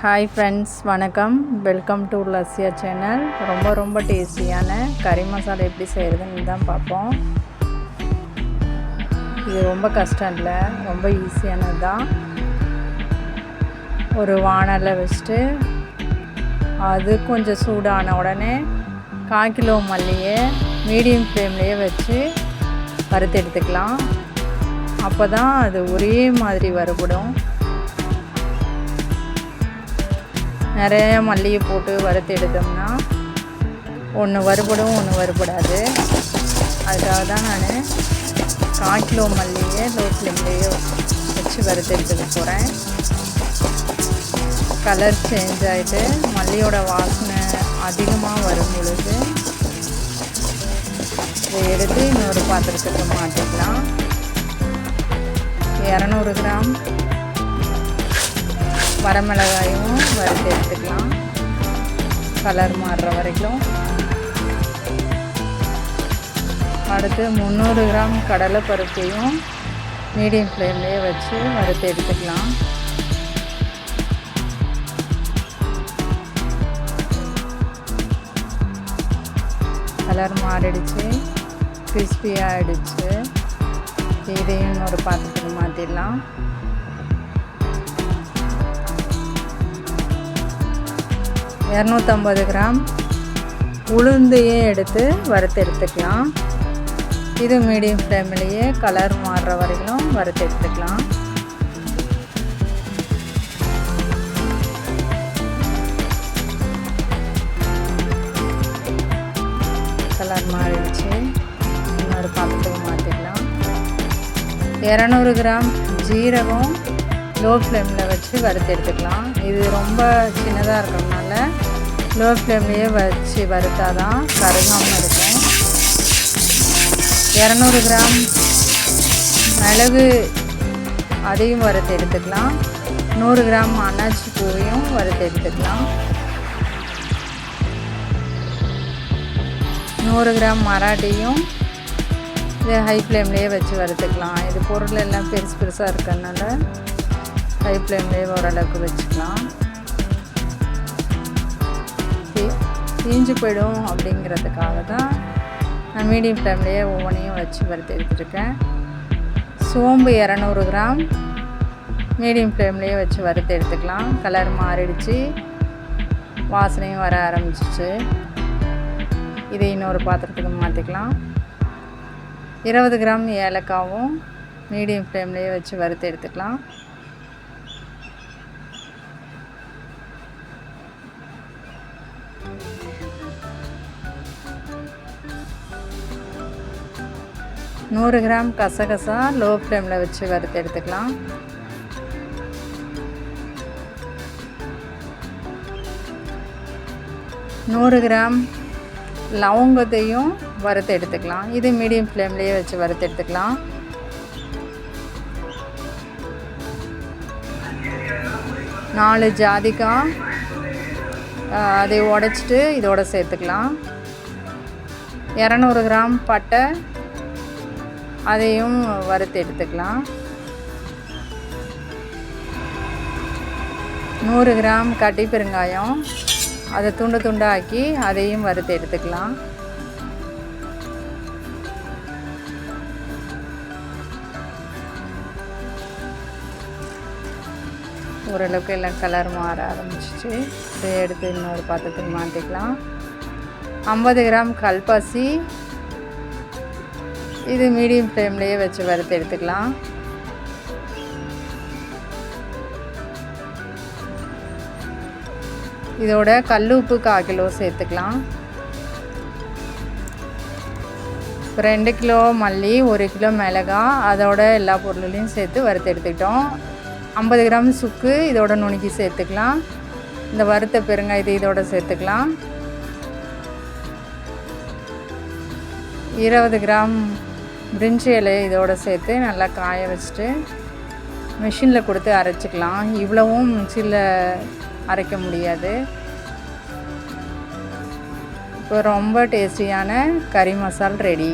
Hi friends, வணக்கம். Welcome to Lasya channel. ரொம்ப டேஸ்டியான கறி மசாலா எப்படி செய்கிறதுன்னு தான் பார்ப்போம். இது ரொம்ப கஷ்டம் இல்லை, ரொம்ப ஈஸியானது தான். ஒரு வானலை வச்சுட்டு அது கொஞ்சம் சூடான உடனே 1/4 கிலோ மல்லியை மீடியம் ஃப்ளேம்லேயே வச்சு வறுத்து எடுத்துக்கலாம். அப்போ தான் அது ஒரே மாதிரி வறுபடும். நிறைய மல்லிகை போட்டு வறுத்து எடுத்தோம்னா ஒன்று வறுபடும், ஒன்று வறுபடாது. அதுக்காக தான் நான் 1/4 கிலோ மல்லியை லோ ஃப்ளேம்லேயே வச்சு வறுத்து எடுத்துக்க போகிறேன். கலர் சேஞ்ச் ஆகிட்டு மல்லியோட வாசனை அதிகமாக வரும் பொழுது இதை எடுத்து இன்னொரு பாத்திரத்துக்கு மாற்றிக்கலாம். 200 கிராம் வரமிளகாயும் வறுத்து எடுத்துக்கலாம், கலர் மாறுற வரைக்கும். அடுத்து 300 கிராம் கடலைப்பருப்பையும் மீடியம் ஃப்ளேம்லேயே வச்சு வறுத்து எடுத்துக்கலாம். கலர் மாறிடுச்சு, கிறிஸ்பியாக ஆகிடுச்சு. இதையும் ஒரு பாத்திரத்துக்கு மாற்றிடலாம். 250 கிராம் உளுந்தையும் எடுத்து வறுத்து எடுத்துக்கலாம். இது மீடியம் ஃப்ளேம்லேயே கலர் மாறுற வரைக்கும் வறுத்து எடுத்துக்கலாம். கலர் மாறிடுச்சு, இன்னொரு பாத்திரத்துக்கு மாற்றிக்கலாம். 200 கிராம் ஜீரகம் லோ ஃப்ளேமில் வச்சு வறுத்து எடுத்துக்கலாம். இது ரொம்ப சின்னதாக இருக்கிறதுனால லோ ஃப்ளேம்லேயே வச்சு வறுத்தா தான் கருகாமல் இருக்கும். 200 கிராம் மிளகு, அதையும் வறுத்து எடுத்துக்கலாம். 100 கிராம் அன்னாச்சி பூவையும் வறுத்து எடுத்துக்கலாம். 100 கிராம் மராட்டியும் இது ஹை ஃப்ளேம்லேயே வச்சு வறுத்துக்கலாம். இது பொருள் எல்லாம் பெருசாக இருக்கிறதுனால ஹை ஃப்ளேம்லேயே ஓரளவுக்கு வச்சுக்கலாம். தீஞ்சு போயிடும் அப்படிங்கிறதுக்காக தான் நான் மீடியம் ஃப்ளேம்லேயே ஒவ்வொன்றையும் வச்சு வறுத்து எடுத்துருக்கேன். சோம்பு 200 கிராம் மீடியம் ஃப்ளேம்லேயே வச்சு வறுத்து எடுத்துக்கலாம். கலர் மாறிடுச்சு, வாசனையும் வர ஆரம்பிச்சிச்சு. இதை இன்னொரு பாத்திரத்துக்கு மாற்றிக்கலாம். 20 கிராம் ஏலக்காவும் மீடியம் ஃப்ளேம்லேயே வச்சு வறுத்து எடுத்துக்கலாம். 100 கிராம் கசகசா லோ ஃப்ளேமில் வச்சு வறுத்து எடுத்துக்கலாம். 100 கிராம் லவங்கத்தையும் வறுத்து எடுத்துக்கலாம். இது மீடியம் ஃப்ளேம்லேயே வச்சு வறுத்து எடுத்துக்கலாம். 4 ஜாதிக்காய், அதை உடைச்சிட்டு இதோட சேர்த்துக்கலாம். 200 கிராம் பட்டை, அதையும் வறுத்து எடுத்துக்கலாம். 100 கிராம் கட்டி பெருங்காயம், அதை துண்டாக்கி அதையும் வறுத்து எடுத்துக்கலாம். ஓரளவுக்கு எல்லாம் கலர் மாற ஆரம்பிச்சிச்சு. இதை எடுத்து இன்னொரு பாத்திரத்துக்கு மாற்றிக்கலாம். 50 கிராம் கல்பாசி, இது மீடியம் ஃப்ளேம்லேயே வச்சு வறுத்து எடுத்துக்கலாம். இதோட கல் உப்பு 1/4 கிலோ சேர்த்துக்கலாம். 2 கிலோ மல்லி, 1 கிலோ மிளகாய், அதோட எல்லா பொருளையும் சேர்த்து வறுத்து எடுத்துக்கிட்டோம். 50 கிராம் சுக்கு இதோட நுணுக்கி சேர்த்துக்கலாம். இந்த வறுத்த பெருங்காயத்தை இதோட சேர்த்துக்கலாம். 20 கிராம் பிரிஞ்சி இலை இதோடு சேர்த்து நல்லா காய வச்சுட்டு மிஷினில் கொடுத்து அரைச்சிக்கலாம். இவ்வளவும் மிக்சியில் அரைக்க முடியாது. இப்போ ரொம்ப டேஸ்டியான கறி மசால் ரெடி.